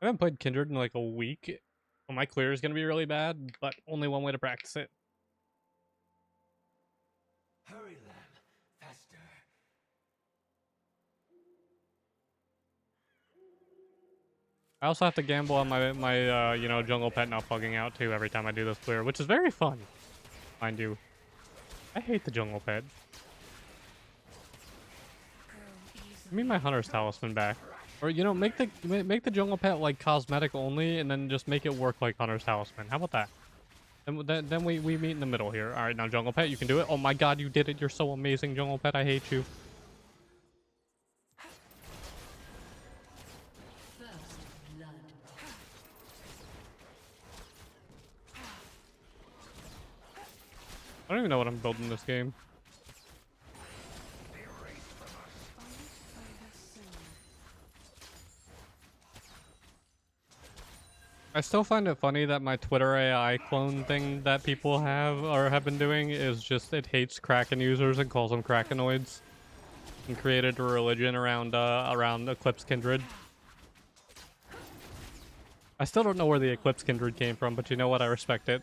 I haven't played Kindred in like a week. Well, my clear is going to be really bad, but only one way to practice it. Hurry, lamb, faster. I also have to gamble on my you know, jungle pet not bugging out too every time I do this clear, which is very fun, mind you. I hate the jungle pet. Give me my hunter's talisman back, or you know, make the jungle pet like cosmetic only, and then just make it work like hunter's talisman. How about that? Then we meet in the middle here. All right, now jungle pet, you can do it. Oh my god, you did it! You're so amazing, jungle pet. I hate you. I don't even know what I'm building this game. I still find it funny that my Twitter AI clone thing that people have been doing is just it hates Kraken users and calls them Krakenoids, and created a religion around Eclipse Kindred. I still don't know where the Eclipse Kindred came from, but you know what? I respect it.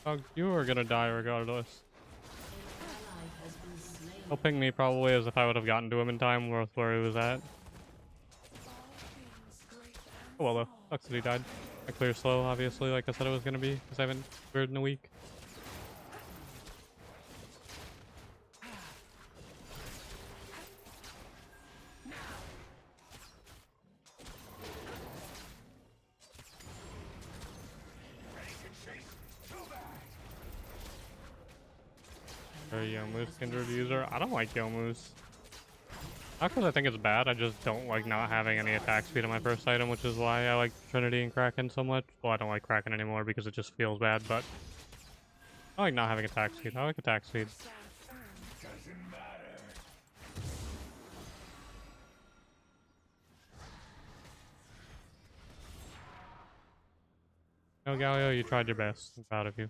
Oh, you are gonna die regardless. He'll ping me probably as if I would have gotten to him in time with where he was at. Oh well though. Sucks that he died. I clear slow, obviously, like I said it was gonna be, because I haven't cleared in a week. Yomu's Kindred user. I don't like Yomu's. Not because I think it's bad, I just don't like not having any attack speed on my first item, which is why I like Trinity and Kraken so much. Well, I don't like Kraken anymore because it just feels bad, but I like not having attack speed. I like attack speed. No, Galio, you tried your best. I'm proud of you.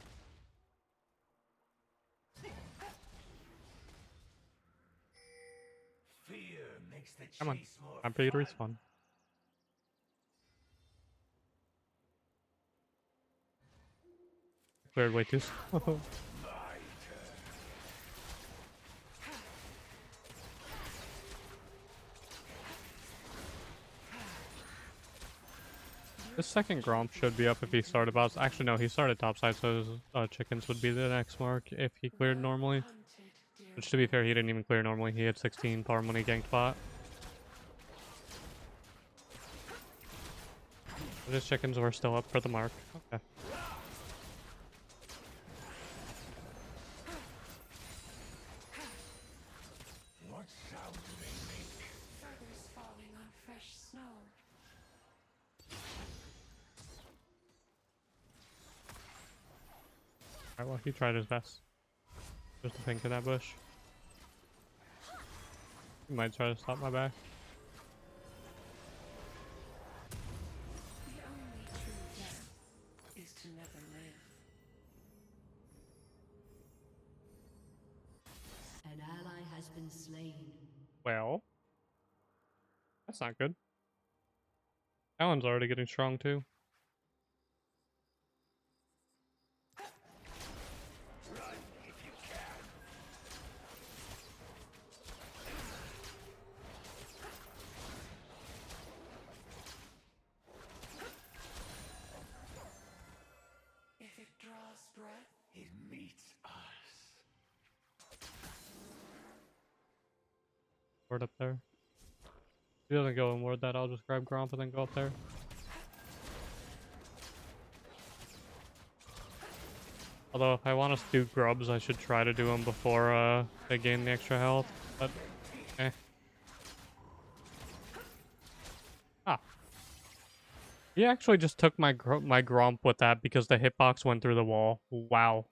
Come on. I'm for you to respawn. Cleared way too slow. This second Gromp should be up if he started boss. Actually, no, he started topside, so his chickens would be the next mark if he cleared normally. Which, to be fair, he didn't even clear normally. He had 16 farm when he ganked bot. But his chickens were still up for the mark. Okay. What sound do they make? Feathers falling on fresh snow. Alright, well, he tried his best. Just to think of that bush. He might try to stop my back. The only true death is to never live. An ally has been slain. Well, that's not good. Alan's already getting strong too. If it draws breath, it meets us. Ward up there. If he doesn't go and ward that, I'll just grab Gromp and then go up there. Although, if I want to do grubs, I should try to do them before they gain the extra health, but eh. Ah. He actually just took my Gromp with that because the hitbox went through the wall. Wow.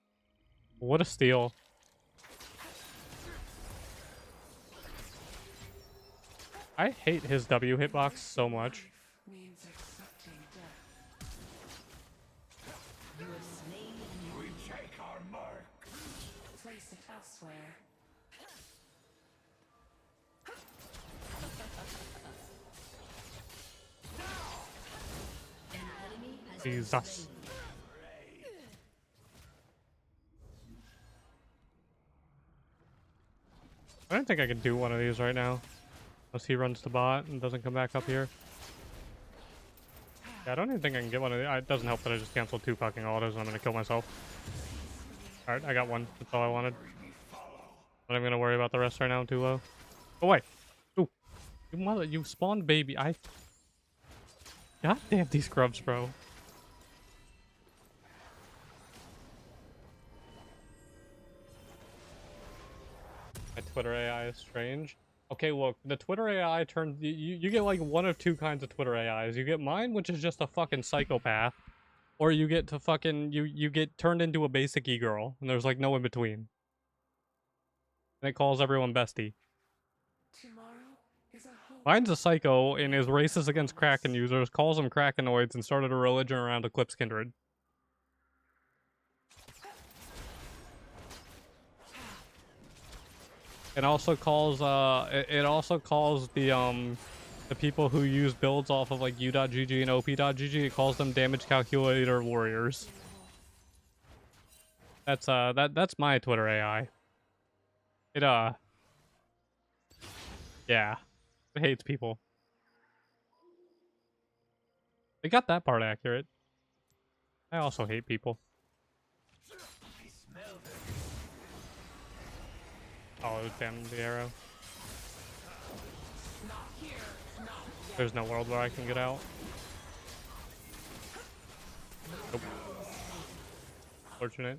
What a steal. I hate his W hitbox so much. Means accepting death. You have slain an enemy. Place it elsewhere. An enemy has been Jesus. slain. I don't think I can do one of these right now. Unless he runs the bot and doesn't come back up here. Yeah, I don't even think I can get one of these. It doesn't help that I just canceled 2 fucking autos and I'm gonna kill myself. Alright, I got one. That's all I wanted. Not even gonna worry about the rest right now. I'm too low. Oh, wait. Ooh. You mother, you spawned baby. God damn these scrubs, bro. My Twitter AI is strange. Okay, look, the Twitter AI turned... You get like one of 2 kinds of Twitter AIs. You get mine, which is just a fucking psychopath. Or you get to fucking... You get turned into a basic e-girl. And there's like no in between. And it calls everyone bestie. Tomorrow is a hope. Mine's a psycho and is racist against Kraken users, calls them Krakenoids, and started a religion around Eclipse Kindred. It also calls it also calls the people who use builds off of like u.gg and op.gg, it calls them damage calculator warriors. That's my Twitter AI. It yeah. It hates people. They got that part accurate. I also hate people. Oh, damn the arrow. There's no world where I can get out. Nope. Fortunate.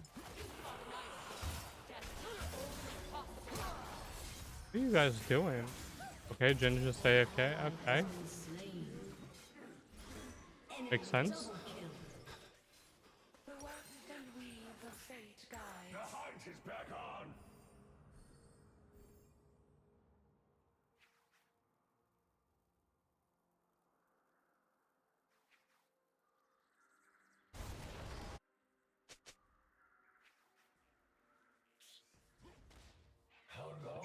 What are you guys doing? Okay, Jin just say okay. Okay. Makes sense. The weft and weave of fate guides.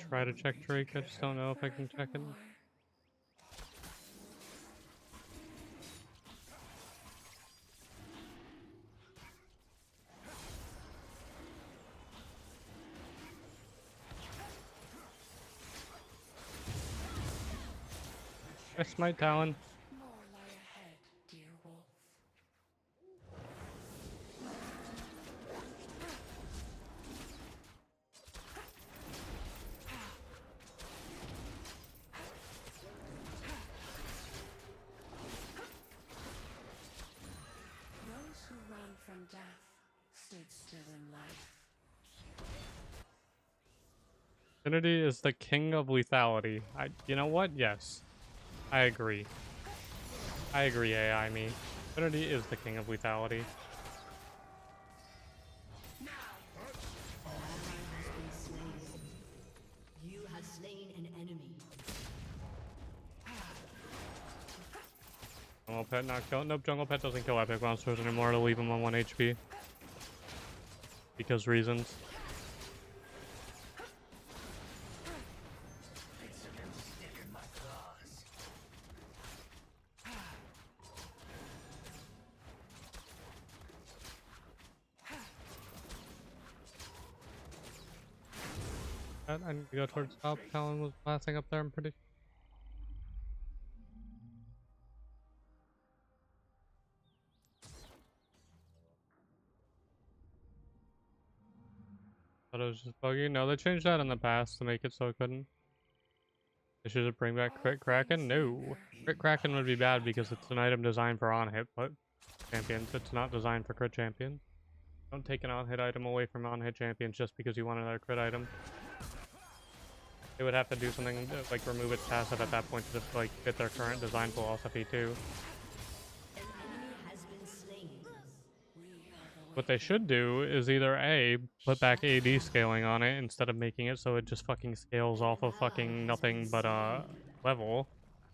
Try to check Drake. I just don't know if I can check it. I smite Talon. More lie ahead, dear wolf. Those who run from death stood still in life. Infinity is the king of lethality. You know what? Yes. I agree. I agree, AI me. Infinity is the king of lethality. You have slain an enemy. Jungle Pet not kill. Nope, Jungle Pet doesn't kill epic monsters anymore to leave him on 1 HP. Because reasons. I need to go towards top. Talon was blasting up there, I'm pretty. Thought it was just buggy. No, they changed that in the past to make it so it couldn't. They should just bring back Crit Kraken? No. Crit Kraken would be bad because it's an item designed for on-hit but champions. It's not designed for crit champions. Don't take an on-hit item away from on-hit champions just because you want another crit item. They would have to do something like remove its passive at that point to just like fit their current design philosophy too. An enemy has been slain. What they should do is either A, put back AD scaling on it instead of making it so it just fucking scales off of fucking nothing but level.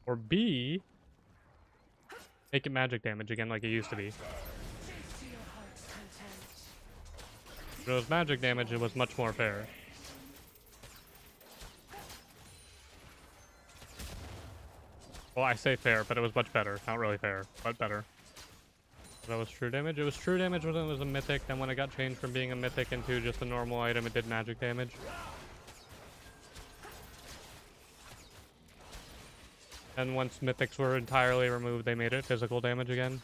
Or B, make it magic damage again like it used to be. Chase to your heart's content. If it was magic damage, it was much more fair. Well, I say fair, but it was much better. Not really fair, but better. That was true damage. It was true damage when it was a mythic, then when it got changed from being a mythic into just a normal item, it did magic damage. And once mythics were entirely removed, they made it physical damage again.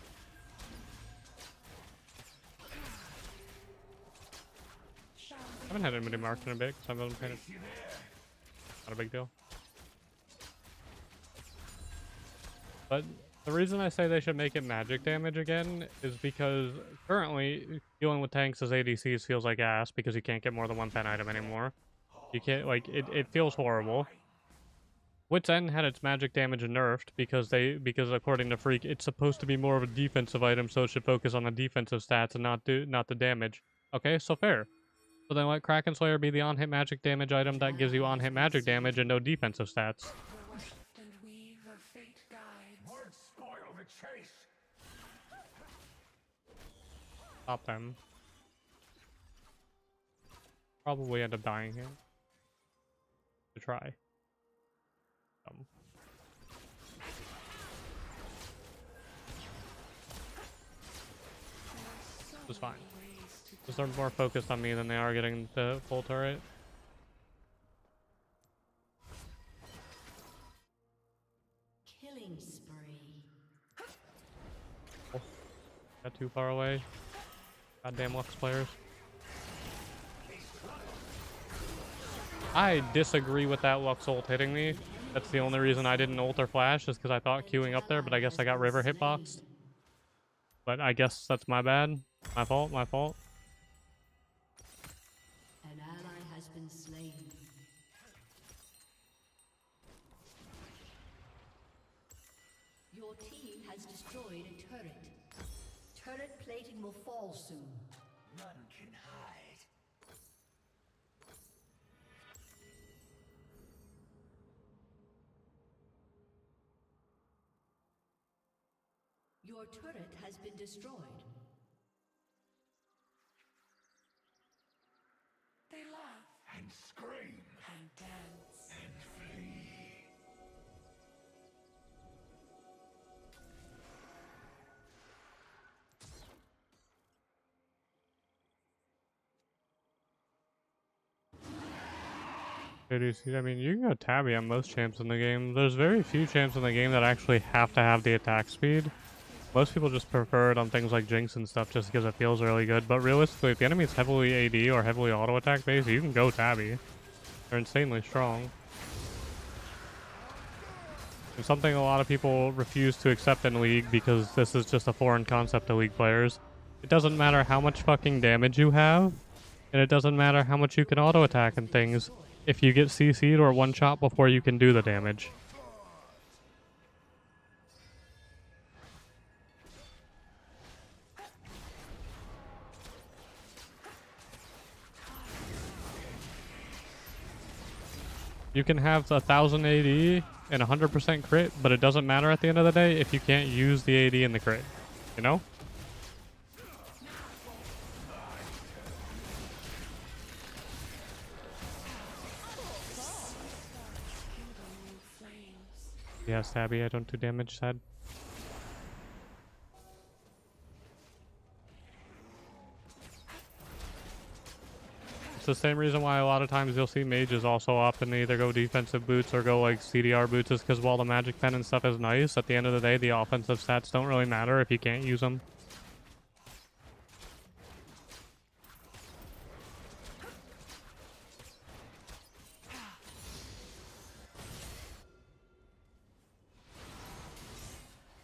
I haven't had anybody marked in a bit, because I haven't painted. Not a big deal. But the reason I say they should make it magic damage again is because currently dealing with tanks as ADCs feels like ass because you can't get more than one pen item anymore. You can't, like, it feels horrible. Wit's End had its magic damage nerfed because according to Freak, it's supposed to be more of a defensive item, so it should focus on the defensive stats and not the damage. Okay, so fair. So then let Kraken Slayer be the on-hit magic damage item that gives you on-hit magic damage and no defensive stats. The weft and weave of fate guides. Word spoil the chase. Stop them. Probably end up dying here. To try. It's fine. Because they're more focused on me than they are getting the full turret. Killing spree. Oh, got too far away. Goddamn Lux players. I disagree with that Lux ult hitting me. That's the only reason I didn't ult or flash, is because I thought queuing up there, but I guess I got river hitboxed. But I guess that's my bad. My fault, my fault. An ally has been slain. Your team has destroyed a turret. Turret plating will fall soon. None can hide. Your turret has been destroyed. They laugh And scream. and dance. And flee. I mean, you can go tabby on most champs in the game. There's very few champs in the game that actually have to have the attack speed. Most people just prefer it on things like Jinx and stuff just because it feels really good. But realistically, if the enemy is heavily AD or heavily auto attack based, you can go tabby. They're insanely strong. And something a lot of people refuse to accept in League because this is just a foreign concept to League players. It doesn't matter how much fucking damage you have, and it doesn't matter how much you can auto attack and things if you get CC'd or one shot before you can do the damage. You can have 1000 AD and 100% crit, but it doesn't matter at the end of the day if you can't use the AD in the crit. You know? Yeah, Stabby, I don't do damage, sad. It's the same reason why a lot of times you'll see mages also often either go defensive boots or go like CDR boots, is because while the magic pen and stuff is nice, at the end of the day the offensive stats don't really matter if you can't use them.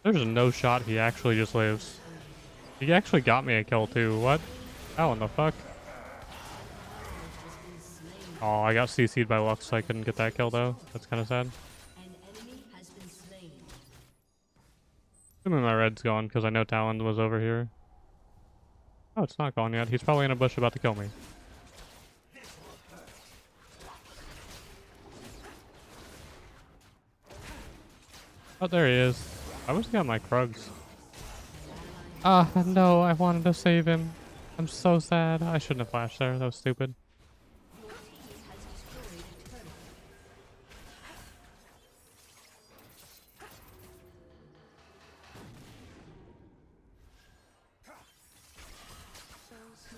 There's no shot he actually just lives. He actually got me a kill too. What? How in the fuck? Oh, I got CC'd by Lux, so I couldn't get that kill though. That's kind of sad. An enemy has been slain. Assuming my red's gone because I know Talon was over here. Oh, it's not gone yet. He's probably in a bush about to kill me. Oh, there he is. I wish he got my Krugs. Ah, no, I wanted to save him. I'm so sad. I shouldn't have flashed there. That was stupid. Your team has destroyed a turret. Those who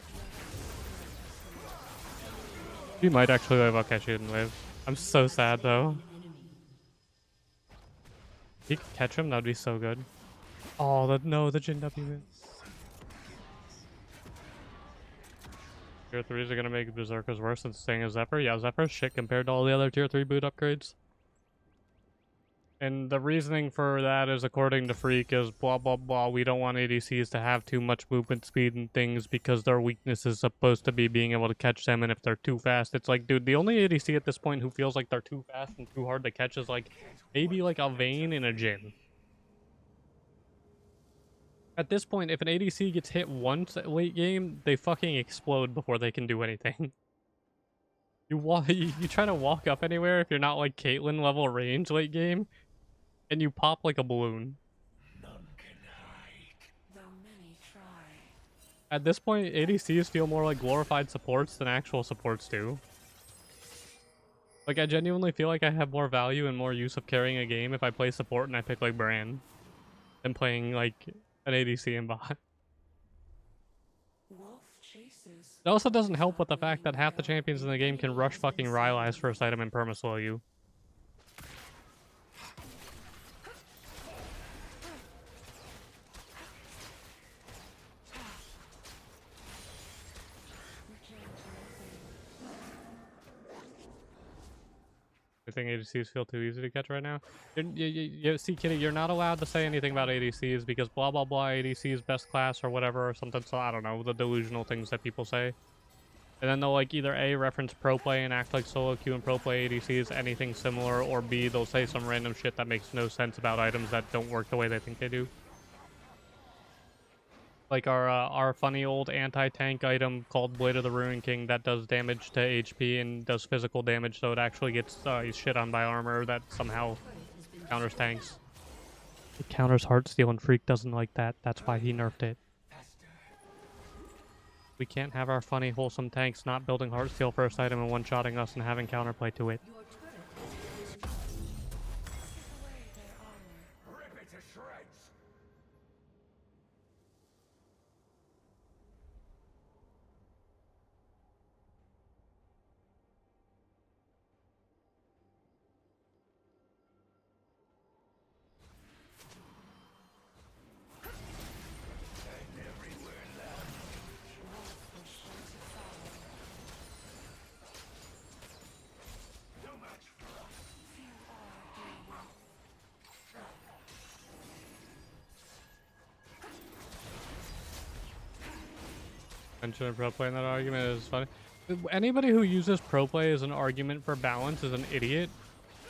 dwell She might actually live. Okay, she didn't live. I'm so sad, though. If he could catch him, that'd be so good. Oh, no, the Jin W. Tier 3s are gonna make Berserkers worse than staying as Zephyr. Yeah, Zephyr's shit compared to all the other Tier 3 boot upgrades. And the reasoning for that is, according to Freak, is blah blah blah. We don't want ADCs to have too much movement speed and things because their weakness is supposed to be being able to catch them, and if they're too fast, it's like, dude, the only ADC at this point who feels like they're too fast and too hard to catch is like maybe like a Vayne and a Jhin. At this point, if an ADC gets hit once late game, they fucking explode before they can do anything. You try to walk up anywhere if you're not like Caitlyn level range late game, and you pop like a balloon. None can hide. though many try. At this point, ADCs feel more like glorified supports than actual supports do. Like, I genuinely feel like I have more value and more use of carrying a game if I play support and I pick like Bran than playing like an ADC and bot. Wolf chases. It also doesn't help with the fact that half the champions in the game can rush fucking Rylai's first item and perma-slow you. I think ADCs feel too easy to catch right now. See, Kitty, you're not allowed to say anything about ADCs because blah blah blah ADCs best class or whatever or something. So I don't know, the delusional things that people say. And then they'll like either A, reference pro play and act like solo queue and pro play ADCs, anything similar, or B, they'll say some random shit that makes no sense about items that don't work the way they think they do. Like our funny old anti-tank item called Blade of the Ruin King that does damage to HP and does physical damage, so it actually gets shit on by armor that somehow counters tanks. It counters Heartsteel and Freak doesn't like that. That's why he nerfed it. We can't have our funny, wholesome tanks not building Heartsteel first item and one-shotting us and having counterplay to it. Your turret has been destroyed. Away their armor. Rip it to shreds. And everywhere left. Wolf will show to follow. No match for us. Few are able. Mentioning pro play in that argument is funny. Anybody who uses pro play as an argument for balance is an idiot.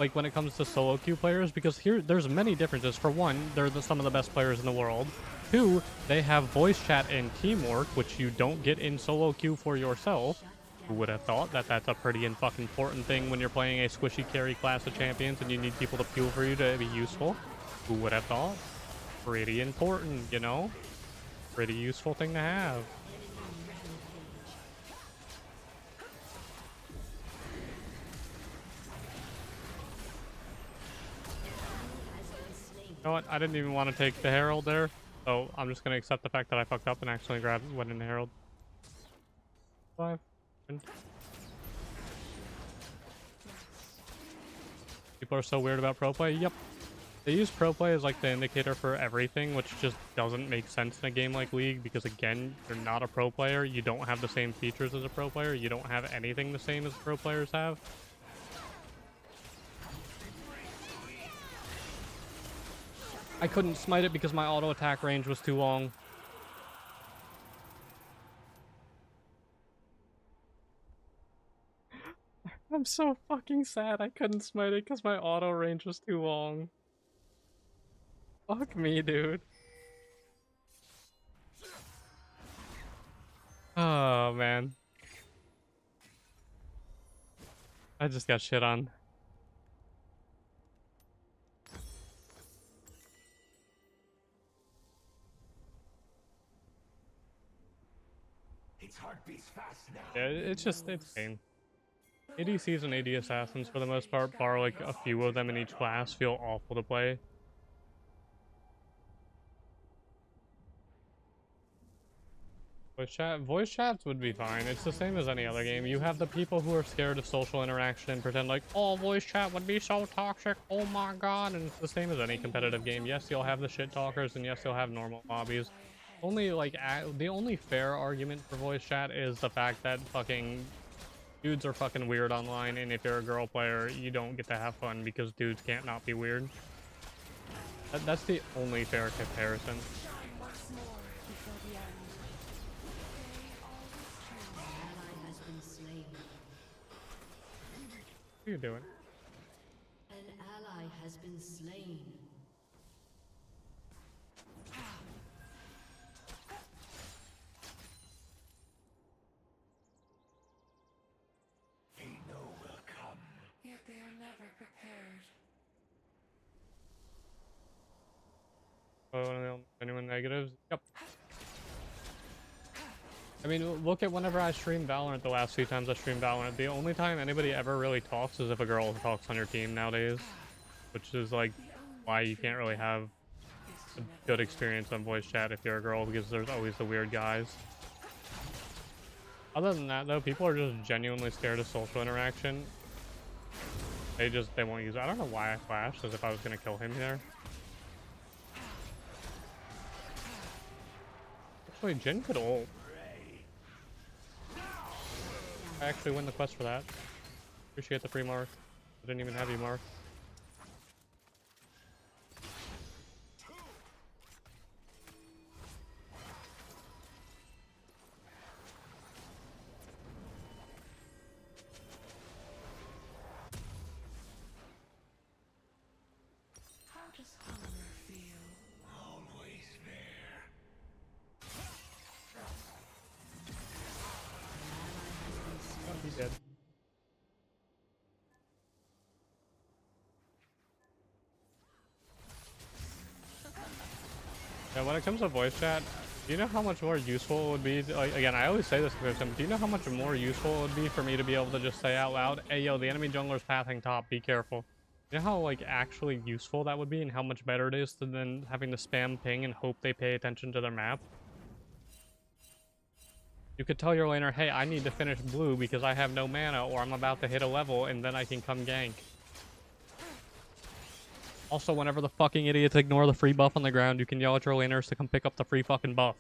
Like when it comes to solo queue players, because here there's many differences. For one, they're some of the best players in the world. Two, they have voice chat and teamwork, which you don't get in solo queue for yourself. Who would have thought that that's a pretty fucking important thing when you're playing a squishy carry class of champions and you need people to fuel for you to be useful? Who would have thought? Pretty important, you know? Pretty useful thing to have. You know what? I didn't even want to take the Herald there, so I'm just going to accept the fact that I fucked up and actually went in the Herald. 5. People are so weird about pro play. Yep. They use pro play as like the indicator for everything, which just doesn't make sense in a game like League because, again, you're not a pro player. You don't have the same features as a pro player. You don't have anything the same as pro players have. I couldn't smite it because my auto attack range was too long. I'm so fucking sad I couldn't smite it because my auto range was too long. Fuck me, dude. Oh, man. I just got shit on. Its heart beats fast now. Yeah, it's pain. ADCs and AD assassins for the most part, bar like a few of them in each class, feel awful to play. Voice chats would be fine. It's the same as any other game. You have the people who are scared of social interaction and pretend like, oh, voice chat would be so toxic. Oh my god. And it's the same as any competitive game. Yes, you'll have the shit talkers, and yes, you'll have normal lobbies. Only like the only fair argument for voice chat is the fact that fucking dudes are fucking weird online, and if you're a girl player, you don't get to have fun because dudes can't not be weird. That's the only fair comparison. Once more before the end. They always choose. An ally has been slain. What are you doing? An ally has been slain. They know will come. Yet they are never prepared. Oh, anyone negatives? Yep. I mean, look at whenever I stream Valorant the last few times I streamed Valorant. The only time anybody ever really talks is if a girl talks on your team nowadays. Which is like why you can't really have a good experience on voice chat if you're a girl, because there's always the weird guys. Other than that though, people are just genuinely scared of social interaction. They won't use it. I don't know why I flashed as if I was gonna kill him there. Actually, Jin could ult. I actually win the quest for that. Appreciate the free mark. I didn't even have you mark. How does hunger feel? Always there. Oh, he did. Yeah, when it comes to voice chat, do you know how much more useful it would be? Like, again, I always say this to him. Do you know how much more useful it would be for me to be able to just say out loud, "Hey, yo, the enemy jungler's pathing top. Be careful." You know how like actually useful that would be, and how much better it is than having to spam ping and hope they pay attention to their map. You could tell your laner, "Hey, I need to finish blue because I have no mana, or I'm about to hit a level, and then I can come gank." Also, whenever the fucking idiots ignore the free buff on the ground, you can yell at your laners to come pick up the free fucking buff.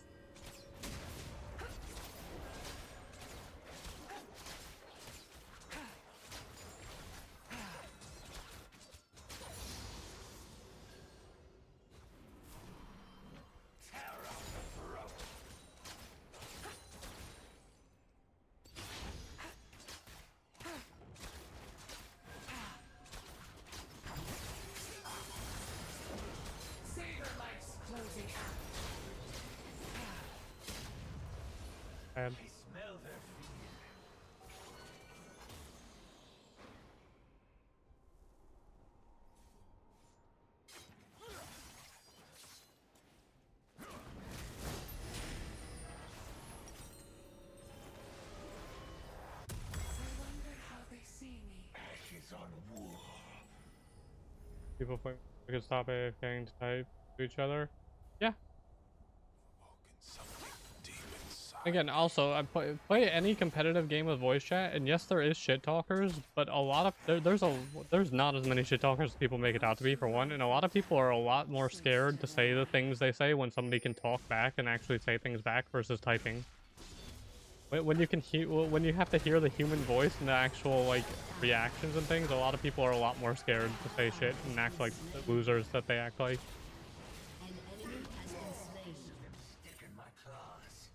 Savor life's closing act. And I smell their fear. I wonder how they see me. Ashes on wool. people point, we could stop AFKing to type to each other. Yeah. Again, also, I play any competitive game with voice chat, and yes, there is shit talkers, but a lot of there's not as many shit talkers as people make it out to be, for one, and a lot of people are a lot more scared to say the things they say when somebody can talk back and actually say things back versus typing. When you can hear, when you have to hear the human voice and the actual like reactions and things, a lot of people are a lot more scared to say shit and act like the losers that they act like. An enemy has been slain. Stick in my claws.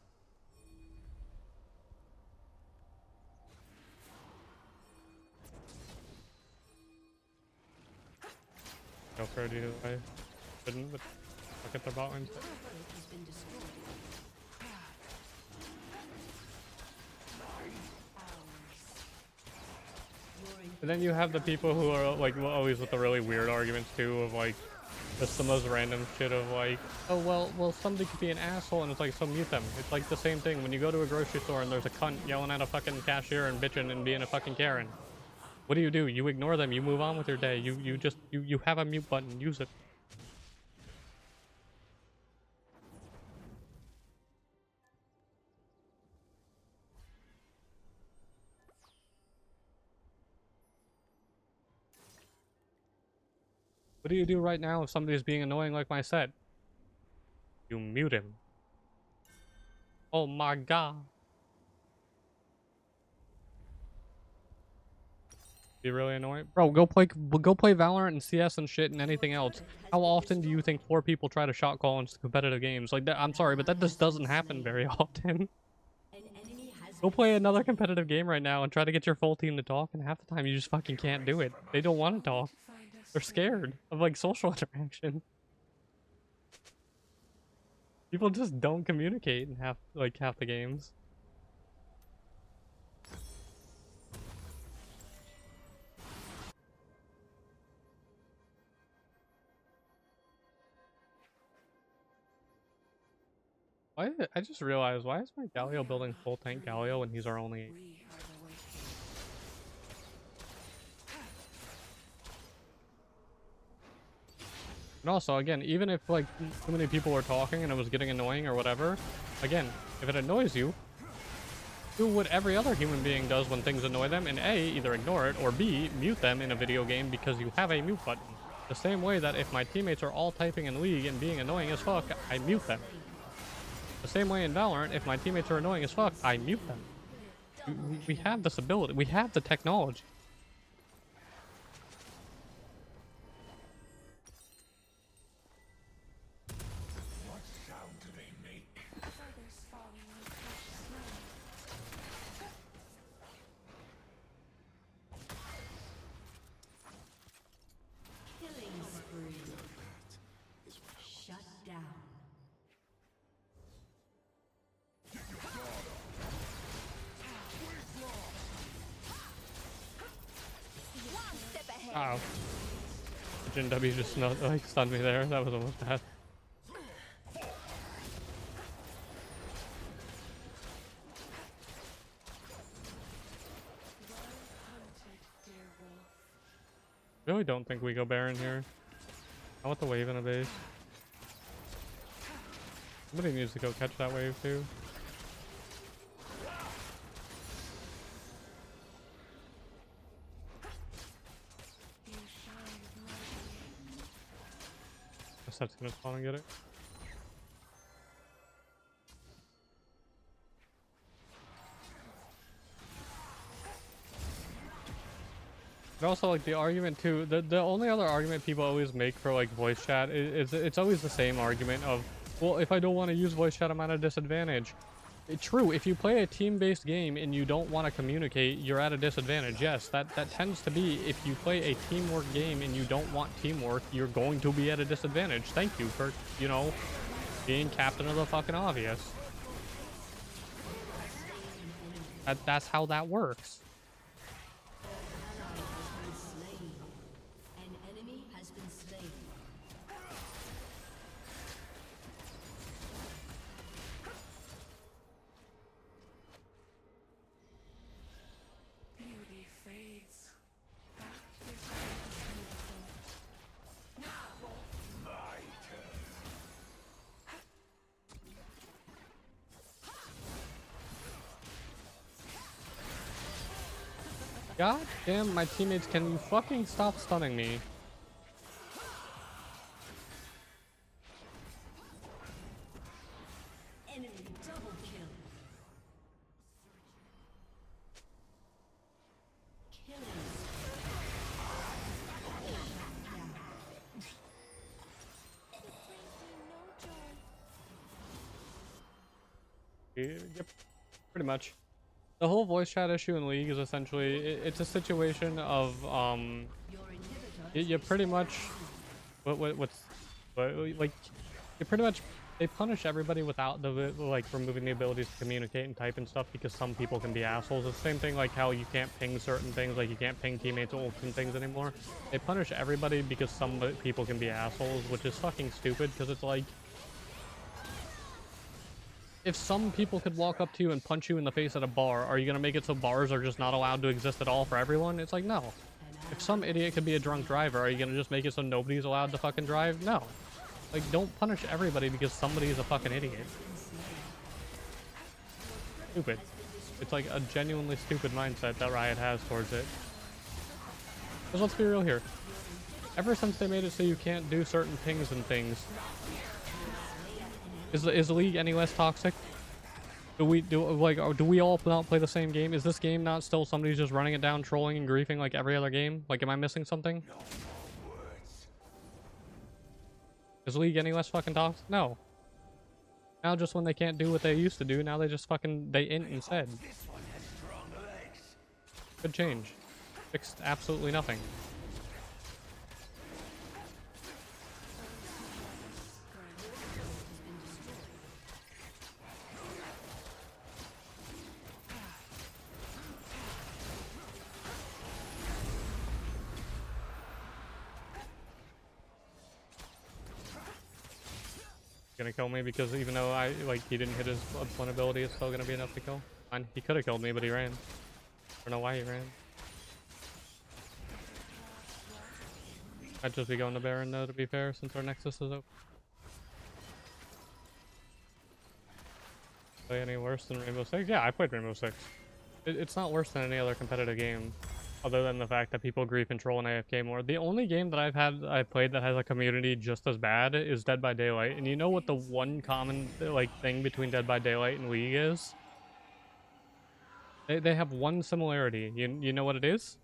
Go for it either way. Couldn't, but look at their bot lane. Turret has been destroyed. And then you have the people who are like always with the really weird arguments too of like Just the most random shit of like, oh well somebody could be an asshole and it's like, so mute them. It's like the same thing when you go to a grocery store and there's a cunt yelling at a fucking cashier and bitching and being a fucking Karen. What do? You ignore them, you move on with your day. You have a mute button, use it. What do you do right now if somebody's being annoying like my set? You mute him. Oh my god. Be really annoying. Bro, go play Valorant and CS and shit and anything else. How often do you think 4 people try to shot call into competitive games? Like that, I'm sorry, but that just doesn't happen very often. Go play another competitive game right now and try to get your full team to talk, and half the time you just fucking can't do it. They don't want to talk. They're scared of like social interaction. People just don't communicate in half the games. Why? I just realized, why is my Galio building full tank Galio when he's our only? We are the way. And also, again, even if like too many people were talking and it was getting annoying or whatever, again, if it annoys you, do what every other human being does when things annoy them, and A, either ignore it, or B, mute them in a video game because you have a mute button. The same way that if my teammates are all typing in League and being annoying as fuck, I mute them. The same way in Valorant, if my teammates are annoying as fuck, I mute them. We have this ability. We have the technology. What sound do they make? Feathers falling on precious snow. Killing spree. Shut down. One step ahead. Oh. Jin W just not, like stunned me there. That was almost bad. Well hunted, dear wolf. Really don't think we go Baron here. I want the wave in a base. Somebody needs to go catch that wave too. You shine brightly. Guess that's gonna spawn and get it. And also, like, the argument too, the only other argument people always make for like voice chat is it's always the same argument of, well, if I don't want to use voice chat, I'm at a disadvantage. True, if you play a team-based game and you don't want to communicate, you're at a disadvantage. Yes, that tends to be, if you play a teamwork game and you don't want teamwork, you're going to be at a disadvantage. Thank you for, you know, being captain of the fucking obvious. That's how that works. An enemy has been slain. Beauty fades. That is beautiful. My turn. God damn, my teammates, can you fucking stop stunning me? Enemy double kill. Killing. Yep, pretty much. The whole voice chat issue in League is essentially, it's a situation of, Your inhibitor you pretty much, like, pretty much they punish everybody without the like removing the abilities to communicate and type and stuff because some people can be assholes. It's the same thing like how you can't ping certain things, like you can't ping teammates ults and things anymore. They punish everybody because some people can be assholes, which is fucking stupid because it's like if some people could walk up to you and punch you in the face at a bar, are you gonna make it so bars are just not allowed to exist at all for everyone? It's like, no. If some idiot could be a drunk driver, are you gonna just make it so nobody's allowed to fucking drive? No. Like, don't punish everybody because somebody is a fucking idiot. Stupid. It's like a genuinely stupid mindset that Riot has towards it. Because let's be real here. Ever since they made it so you can't do certain pings and things, is the league any less toxic? Do we all not play the same game? Is this game not still somebody's just running it down, trolling and griefing like every other game? Like, am I missing something? Is League any less fucking toxic? No. Now just when they can't do what they used to do, now they just fucking, they int instead. Good change. Fixed absolutely nothing. Gonna kill me because even though he didn't hit his blood ability, it's still gonna be enough to kill. Fine. He could have killed me, but he ran. I don't know why he ran. I'd just be going to Baron though, to be fair, since our Nexus is open. Play any worse than Rainbow Six? Yeah, I played Rainbow Six. It's not worse than any other competitive game, other than the fact that people grief control and AFK more. The only game that I've played that has a community just as bad is Dead by Daylight. And you know what the one common thing between Dead by Daylight and League is? They have one similarity. You know what it is?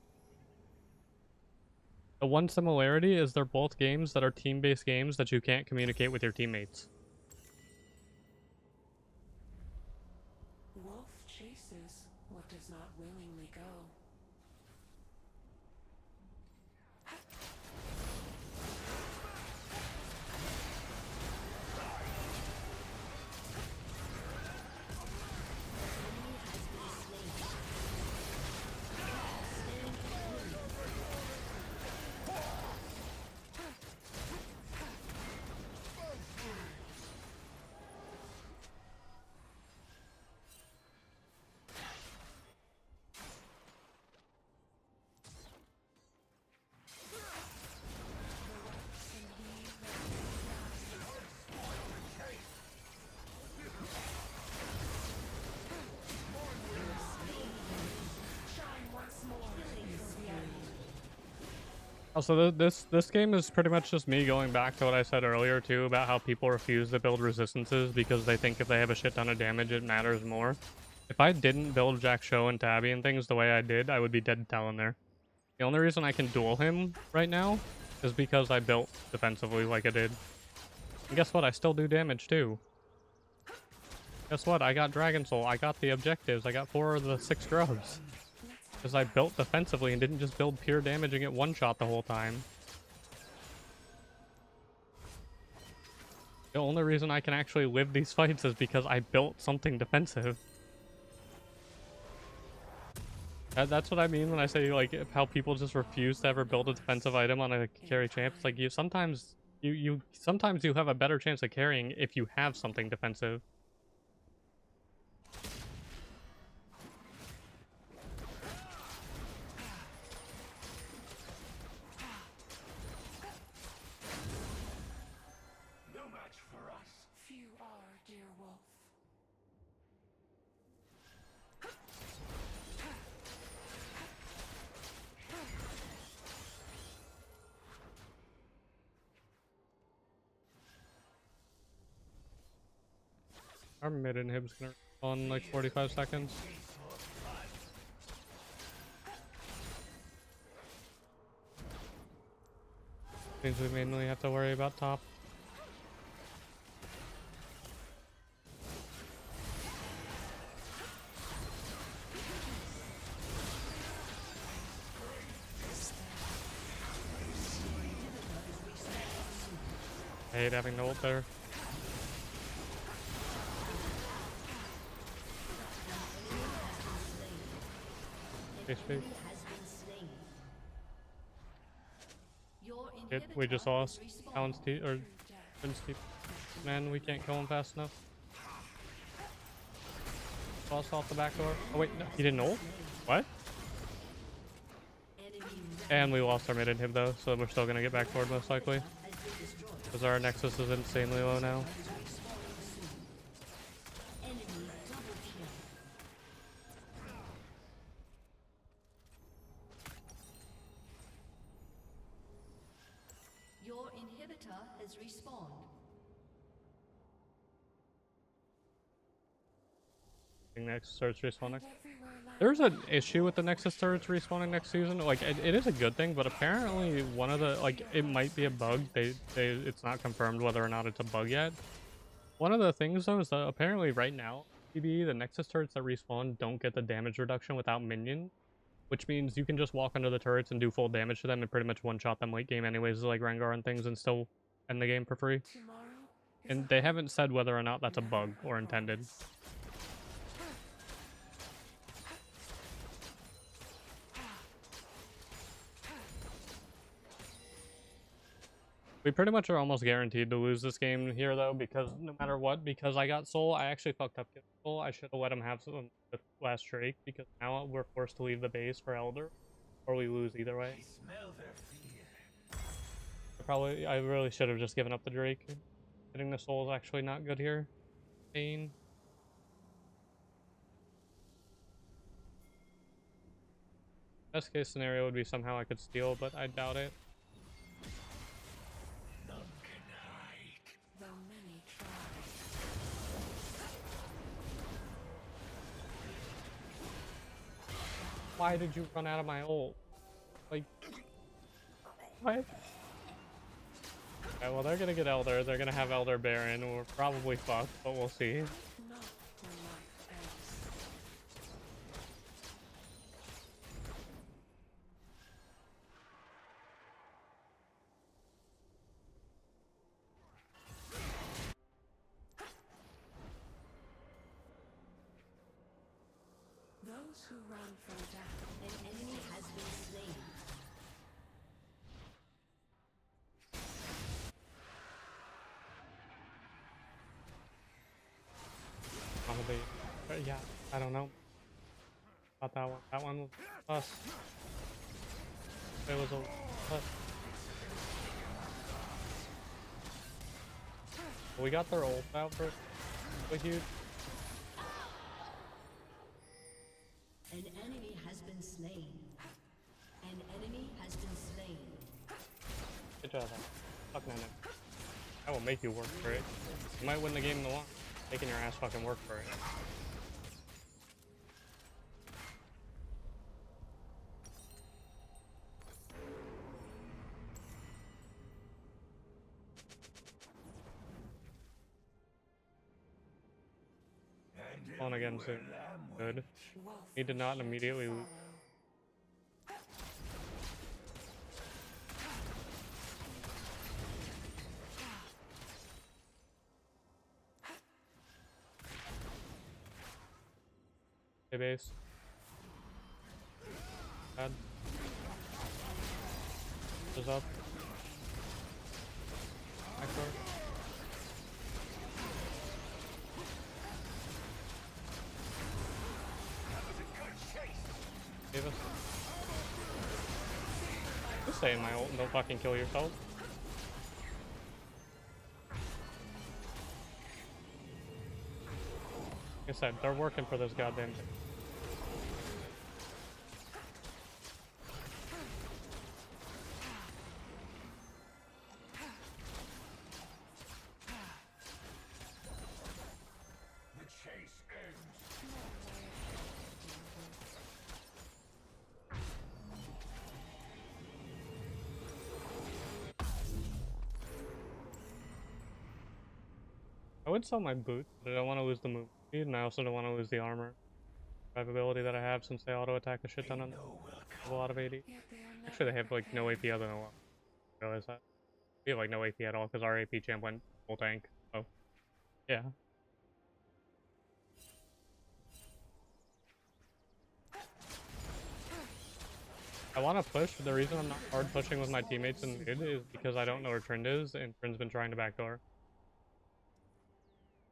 The one similarity is they're both games that are team-based games that you can't communicate with your teammates. Wolf chases what does not willingly go. Also, this game is pretty much just me going back to what I said earlier too about how people refuse to build resistances because they think if they have a shit ton of damage it matters more. If I didn't build jaksho and tabby and things the way I did, I would be dead talon there. The only reason I can duel him right now is because I built defensively like I did. And guess what? I still do damage too. Guess what? I got Dragon Soul. I got the objectives. I got 4 of the 6 grubs. Because I built defensively and didn't just build pure damage and get one-shot the whole time. The only reason I can actually live these fights is because I built something defensive. That's what I mean when I say like how people just refuse to ever build a defensive item on a carry champ. It's like sometimes you have a better chance of carrying if you have something defensive. Few are, dear wolf. Our mid inhib's gonna spawn in like 45 seconds. Means we mainly have to worry about top. I hate having no ult there. HP. Has been slain. Your Shit, we just inhibitor lost. is respawned. Alan's T or Prince T. Man, we can't kill him fast enough. Lost off the back door. Oh wait, no, he didn't ult? What? Enemy And we lost our mid inhib though, so we're still gonna get back forward most likely. has been destroyed. Because our Nexus is insanely low now. Enemy double kill. Your inhibitor has respawned. Nexus turrets respawning. There's an issue with the Nexus turrets respawning next season. Like, it is a good thing, but apparently one of the, like, it might be a bug. It's not confirmed whether or not it's a bug yet. One of the things, though, is that apparently right now, PBE, the Nexus turrets that respawn don't get the damage reduction without minion, which means you can just walk under the turrets and do full damage to them and pretty much one-shot them late game anyways, like Rengar and things, and still end the game for free. And they haven't said whether or not that's a bug or intended. We pretty much are almost guaranteed to lose this game here, though, because no matter what, because I got Soul, I actually fucked up Soul. I should have let him have some with last Drake, because now we're forced to leave the base for Elder, or we lose either way. I smell their fear. I really should have just given up the Drake. Getting the Soul is actually not good here. Pain. Best case scenario would be somehow I could steal, but I doubt it. None can hide. Though many try. Why did you run out of my ult? Like, what? Okay, well, they're gonna get Elder. They're gonna have Elder Baron. We're probably fucked, but we'll see. Not when life ends. Those who run from death An enemy has been slain. Probably, but yeah, I don't know about that one. That one was us. It was a us. We got their ult out for a huge. An enemy has been slain. An enemy has been slain. Good job. Fuck no. I will make you work for it. You might win the game in the long. Making your ass fucking work for it. And On again soon. Good. He did not immediately lose. Hey base. Bad. Is up. Back door. Save us. Just stay in my ult and don't fucking kill yourself. Like I said, they're working for this goddamn thing. the chase ends. I would sell my boot, but I don't want to lose the move speed, and I also don't want to lose the armor survivability that I have since they auto attack a shit ton on a lot of AD. yet they are never Actually, they have like no AP prepared. other than one. Realize that? We have like no AP at all because our AP champ went full tank. So, yeah. I want to push, but the reason I'm not hard pushing with my teammates in mid is because I don't know where Trend is, and Trend's been trying to backdoor.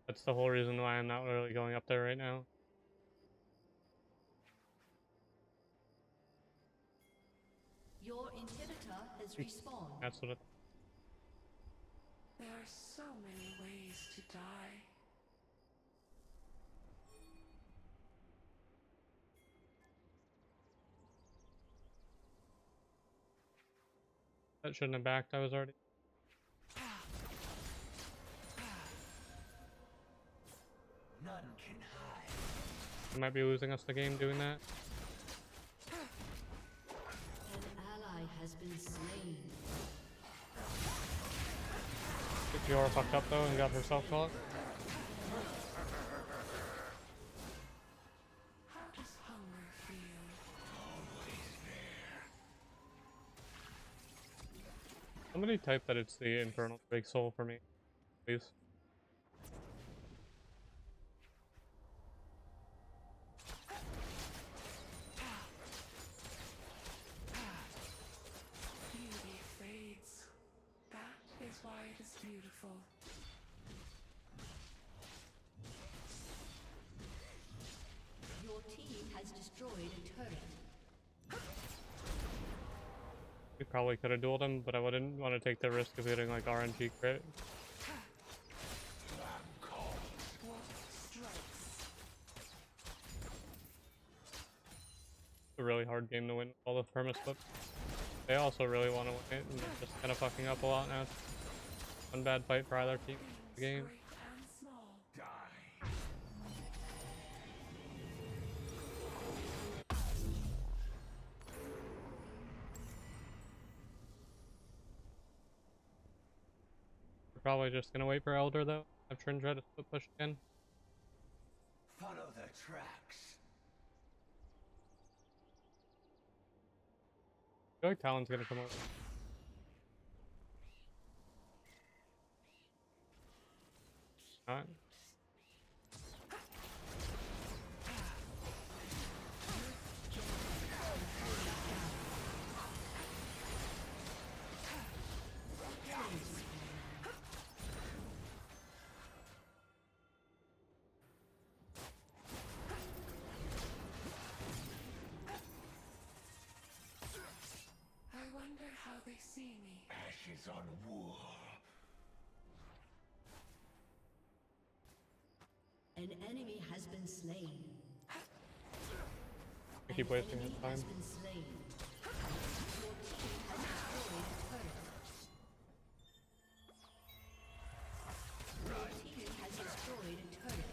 That's the whole reason why I'm not really going up there right now. Your inhibitor has respawned. That's what it... There are so many ways to die. That shouldn't have backed. I was already... None can hide. I might be losing us the game doing that. An ally has been slain. Fiora fucked up though and got herself caught. How does hunger feel? Somebody type that it's the Infernal Big Soul for me, please. Beauty fades. That is why it is beautiful. Your team has destroyed a turret. We probably could have dueled him, but I wouldn't want to take the risk of getting like RNG crit. What strikes? It's a really hard game to win with all the perma slips. They also really want to win it, and they're just kind of fucking up a lot now. One bad fight for either team in the game. Great and small. Die. We're probably just gonna wait for Elder though. Have Trin try to split push again. Follow the tracks. I feel like Talon's gonna come over. Not. I wonder how they see me. Ashes on wool. An enemy has been slain. I keep wasting his time. Has been slain. Your team has destroyed a turret. Your team has destroyed a turret.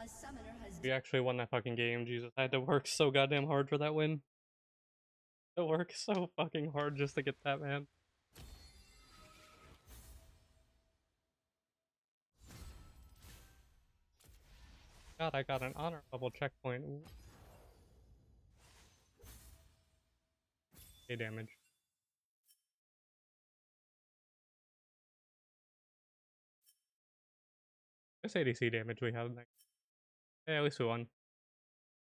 A summoner has We actually won that fucking game, Jesus. I had to work so goddamn hard for that win. I had to work so fucking hard just to get that, man. God, I got an honor level checkpoint. Ooh. A damage. This ADC damage we have next. Hey, at least we won.